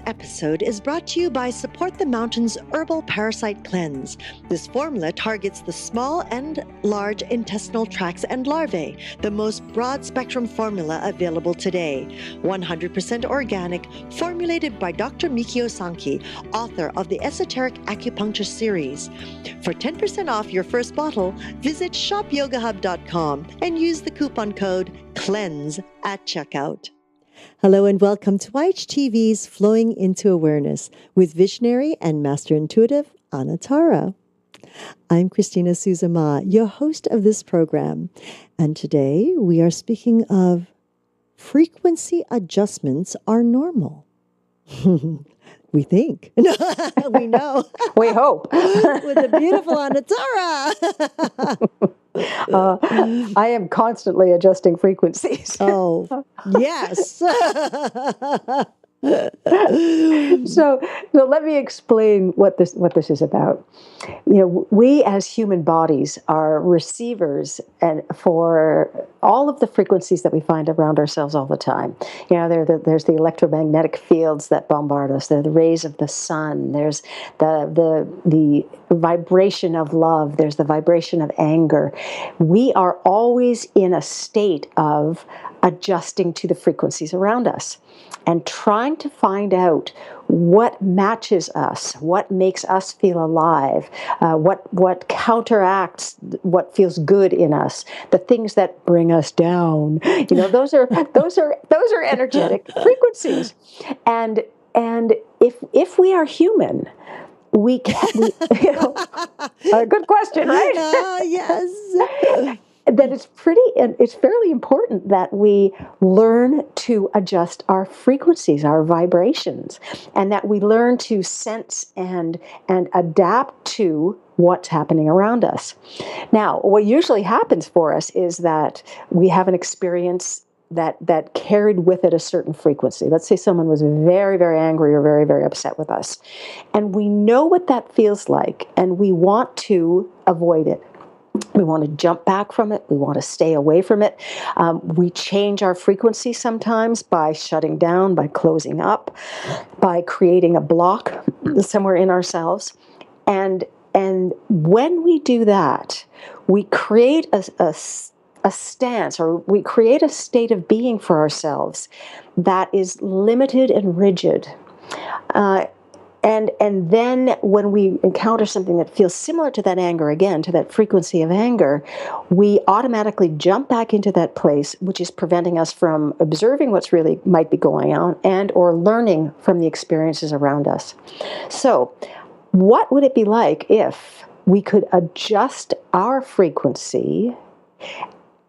episode is brought to you by Support the Mountain's Herbal Parasite Cleanse. This formula targets the small and large intestinal tracts and larvae, the most broad-spectrum formula available today. 100% organic, formulated by Dr. Mikio Sankey, author of the Esoteric Acupuncture series. For 10% off your first bottle, visit shopyogahub.com and use the coupon code CLEANSE at checkout. Hello and welcome to YHTV's Flowing into Awareness with visionary and master intuitive Anatara. I'm Christina Suzama, your host of this program, and today we are speaking of frequency adjustments are normal. We think. We know. We hope. With the beautiful Anatara. I am constantly adjusting frequencies. Oh, yes. So let me explain what this is about. You know, we as human bodies are receivers and for all of the frequencies that we find around ourselves all the time. You know, there's the electromagnetic fields that bombard us. There are the rays of the sun. There's the vibration of love. There's the vibration of anger. We are always in a state of adjusting to the frequencies around us and trying to find out what matches us, what makes us feel alive, what counteracts what feels good in us, the things that bring us down. You know, those are energetic frequencies, and if we are human, we a good question, right? Yes. That it's fairly important that we learn to adjust our frequencies, our vibrations, and that we learn to sense and adapt to what's happening around us. Now, what usually happens for us is that we have an experience that carried with it a certain frequency. Let's say someone was very, very angry or very, very upset with us, and we know what that feels like, and we want to avoid it. We want to jump back from it. We want to stay away from it. We change our frequency sometimes by shutting down, by closing up, by creating a block somewhere in ourselves. And when we do that, we create a stance, or we create a state of being for ourselves that is limited and rigid. And then when we encounter something that feels similar to that anger again, to that frequency of anger, we automatically jump back into that place, which is preventing us from observing what's really might be going on and or learning from the experiences around us. So what would it be like if we could adjust our frequency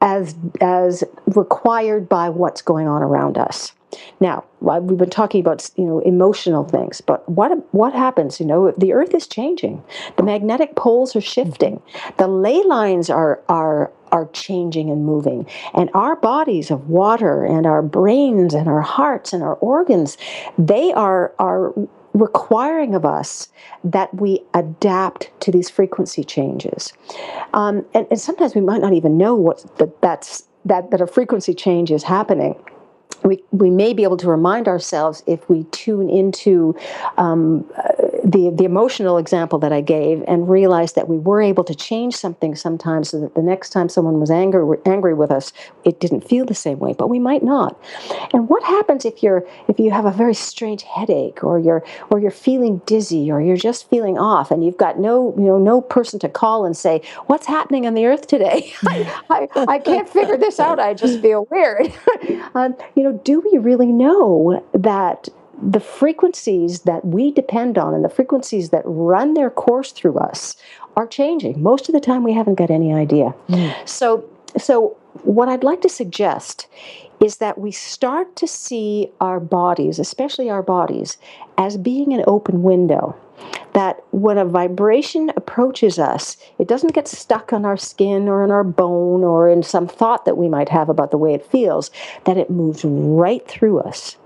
as required by what's going on around us? Now, we've been talking about, emotional things, but what happens? The Earth is changing. The magnetic poles are shifting. The ley lines are changing and moving. And our bodies of water and our brains and our hearts and our organs, they are requiring of us that we adapt to these frequency changes. And sometimes we might not even know that a frequency change is happening. We may be able to remind ourselves if we tune into the emotional example that I gave and realize that we were able to change something sometimes so that the next time someone was angry with us, it didn't feel the same way, but we might not. And what happens if you have a very strange headache, or you're feeling dizzy, or you're just feeling off, and you've got no person to call and say, what's happening on the Earth today? I can't figure this out. I just feel weird. Do we really know that the frequencies that we depend on and the frequencies that run their course through us are changing? Most of the time we haven't got any idea. So what I'd like to suggest is that we start to see our bodies, especially our bodies, as being an open window. That when a vibration approaches us, it doesn't get stuck on our skin or in our bone or in some thought that we might have about the way it feels, that it moves right through us.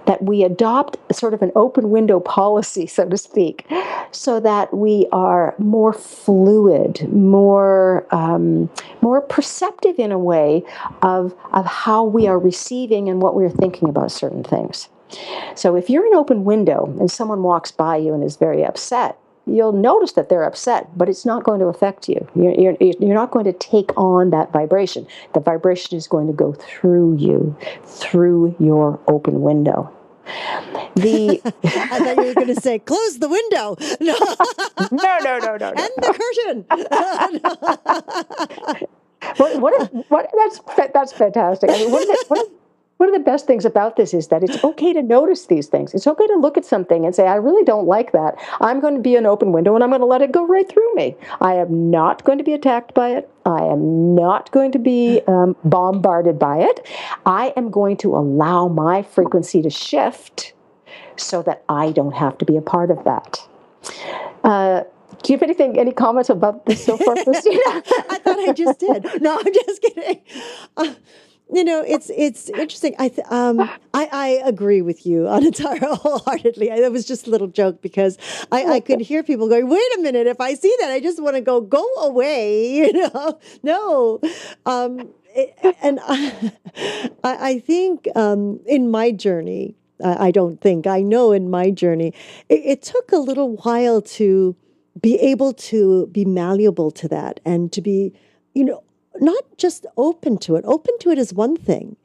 That we adopt sort of an open window policy, so to speak, so that we are more fluid, more perceptive in a way of how we are receiving and what we're thinking about certain things. So if you're an open window and someone walks by you and is very upset, you'll notice that they're upset, but it's not going to affect you. You're not going to take on that vibration. The vibration is going to go through you, through your open window. I thought you were going to say, close the window. No. No. And the curtain. That's fantastic. I mean, one of the best things about this is that it's okay to notice these things. It's okay to look at something and say, I really don't like that. I'm going to be an open window and I'm going to let it go right through me. I am not going to be attacked by it. I am not going to be bombarded by it. I am going to allow my frequency to shift so that I don't have to be a part of that. Do you have any comments about this so far, Christina? I thought I just did. No, I'm just kidding. It's interesting. I agree with you, Anatara, wholeheartedly. That was just a little joke because I could hear people going, wait a minute, if I see that, I just want to go away, No. I think in my journey, I know in my journey, it took a little while to be able to be malleable to that and to be, not just open to it. Open to it is one thing.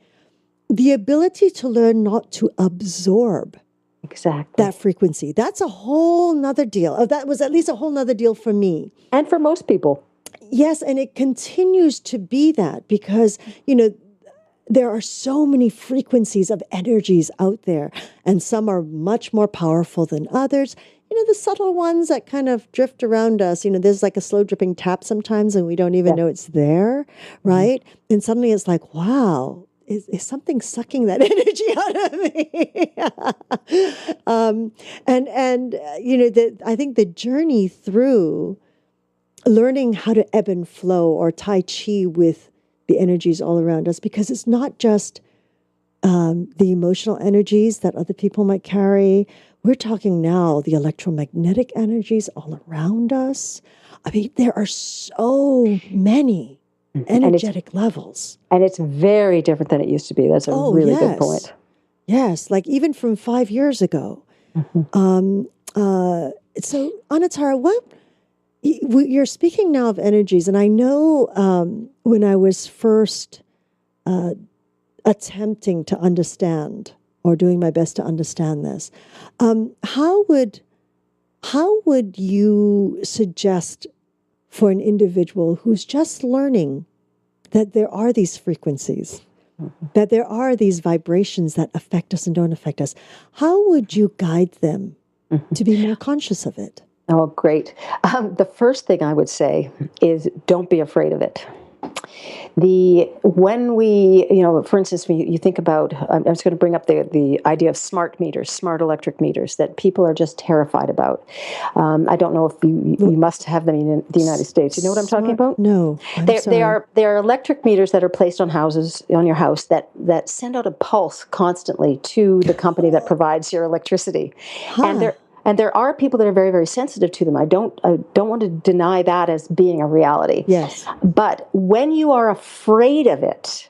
The ability to learn not to absorb that frequency. That's a whole nother deal. That was at least a whole nother deal for me. And for most people. Yes, and it continues to be that because, there are so many frequencies of energies out there, and some are much more powerful than others. The subtle ones that kind of drift around us, there's like a slow dripping tap sometimes and we don't even know it's there, right? Mm-hmm. And suddenly it's like, wow, is something sucking that energy out of me? I think the journey through learning how to ebb and flow or Tai Chi with the energies all around us, because it's not just the emotional energies that other people might carry. We're talking now the electromagnetic energies all around us. I mean, there are so many energetic levels. And it's very different than it used to be. That's a really good point. Yes, like even from 5 years ago. Mm-hmm. So, Anatara, you're speaking now of energies, and I know when I was first attempting to understand or doing my best to understand this, how would you suggest for an individual who's just learning that there are these frequencies, that there are these vibrations that affect us and don't affect us? How would you guide them to be more conscious of it? Oh, great. The first thing I would say is don't be afraid of it. When we, for instance, when you think about, I was going to bring up the idea of smart meters, smart electric meters that people are just terrified about. I don't know if you must have them in the United States. You know what I'm talking about? No, they are electric meters that are placed on your house that send out a pulse constantly to the company that provides your electricity, and there are people that are very, very sensitive to them. I don't want to deny that as being a reality. Yes. But when you are afraid of it,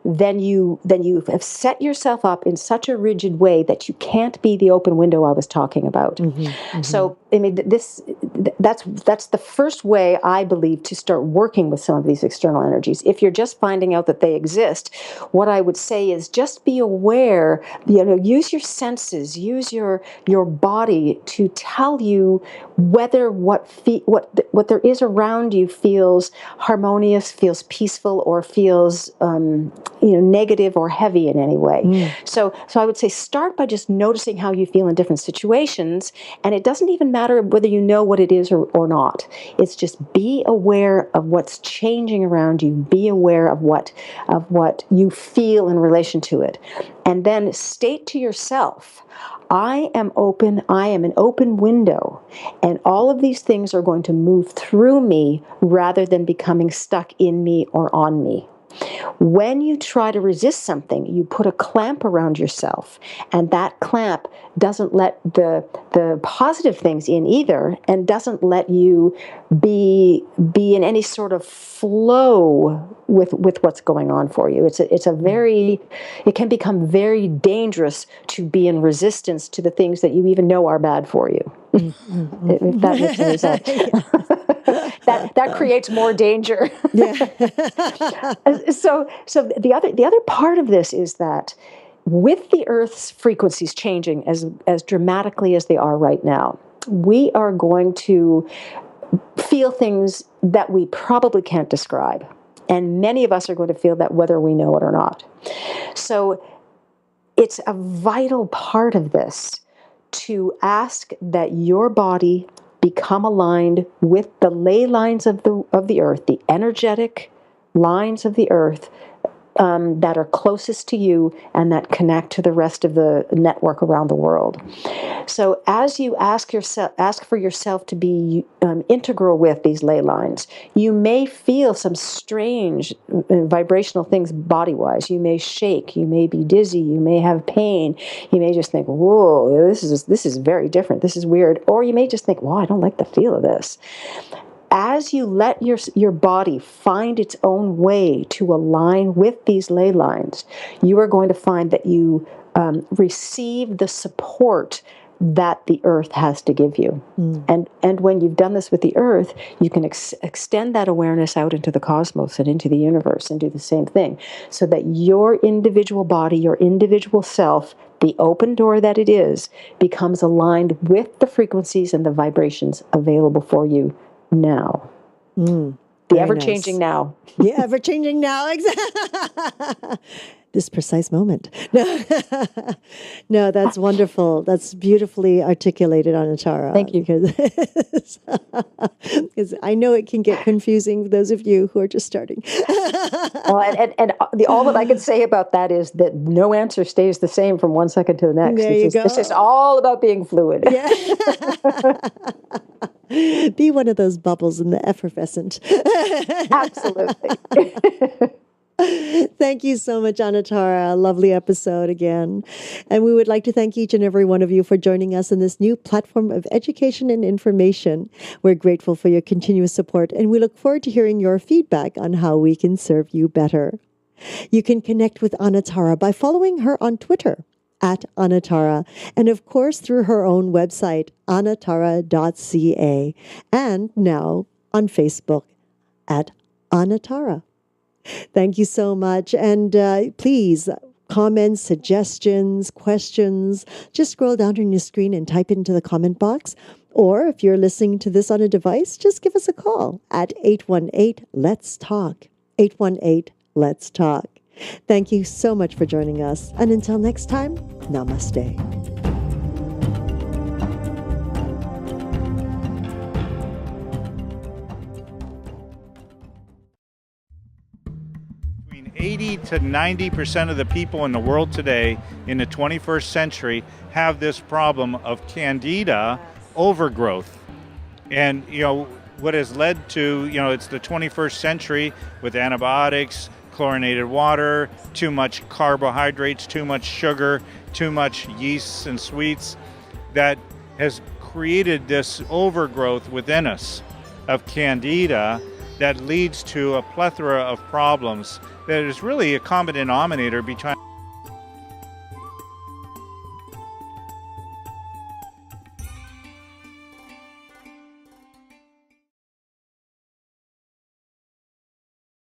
then you have set yourself up in such a rigid way that you can't be the open window I was talking about. Mm-hmm, mm-hmm. So, I mean, that's the first way, I believe, to start working with some of these external energies. If you're just finding out that they exist, what I would say is just be aware, use your senses, use your body to tell you whether what there is around you feels harmonious, feels peaceful, or feels negative or heavy in any way. So I would say start by just noticing how you feel in different situations, and it doesn't even matter whether you know what it is or not. It's just be aware of what's changing around you. Be aware of what you feel in relation to it, and then state to yourself, I am open, I am an open window, and all of these things are going to move through me rather than becoming stuck in me or on me. When you try to resist something, you put a clamp around yourself, and that clamp doesn't let the positive things in either, and doesn't let you be in any sort of flow with what's going on for you. It can become very dangerous to be in resistance to the things that you even know are bad for you. If that makes any sense. that creates more danger. Yeah. So the other part of this is that with the Earth's frequencies changing as dramatically as they are right now, we are going to feel things that we probably can't describe. And many of us are going to feel that whether we know it or not. So it's a vital part of this to ask that your body become aligned with the ley lines of the Earth, the energetic lines of the Earth that are closest to you and that connect to the rest of the network around the world. So as you ask for yourself to be integral with these ley lines, you may feel some strange vibrational things body-wise. You may shake, you may be dizzy, you may have pain, you may just think, whoa, this is very different, this is weird. Or you may just think, wow, I don't like the feel of this. As you let your body find its own way to align with these ley lines, you are going to find that you receive the support that the Earth has to give you. And when you've done this with the Earth, you can extend that awareness out into the cosmos and into the universe and do the same thing, so that your individual body, your individual self, the open door that it is, becomes aligned with the frequencies and the vibrations available for you now. The ever-changing now. The ever-changing now. Exactly. This precise moment. No, that's wonderful. That's beautifully articulated, Anatara. Thank you. Because I know it can get confusing for those of you who are just starting. All that I can say about that is that no answer stays the same from one second to the next. There you go. This is all about being fluid. Yeah. Be one of those bubbles in the effervescent. Absolutely. Thank you so much, Anatara. A lovely episode again. And we would like to thank each and every one of you for joining us in this new platform of education and information. We're grateful for your continuous support, and we look forward to hearing your feedback on how we can serve you better. You can connect with Anatara by following her on Twitter @Anatara, and of course through her own website, anatara.ca, and now on Facebook @Anatara. Thank you so much. And please, comments, suggestions, questions, just scroll down on your screen and type into the comment box. Or if you're listening to this on a device, just give us a call at 818-LETS-TALK. 818-LETS-TALK. Thank you so much for joining us. And until next time, namaste. Between 80 to 90% of the people in the world today in the 21st century have this problem of candida overgrowth. And, what has led to, it's the 21st century with antibiotics, chlorinated water, too much carbohydrates, too much sugar, too much yeasts and sweets, that has created this overgrowth within us of candida that leads to a plethora of problems that is really a common denominator between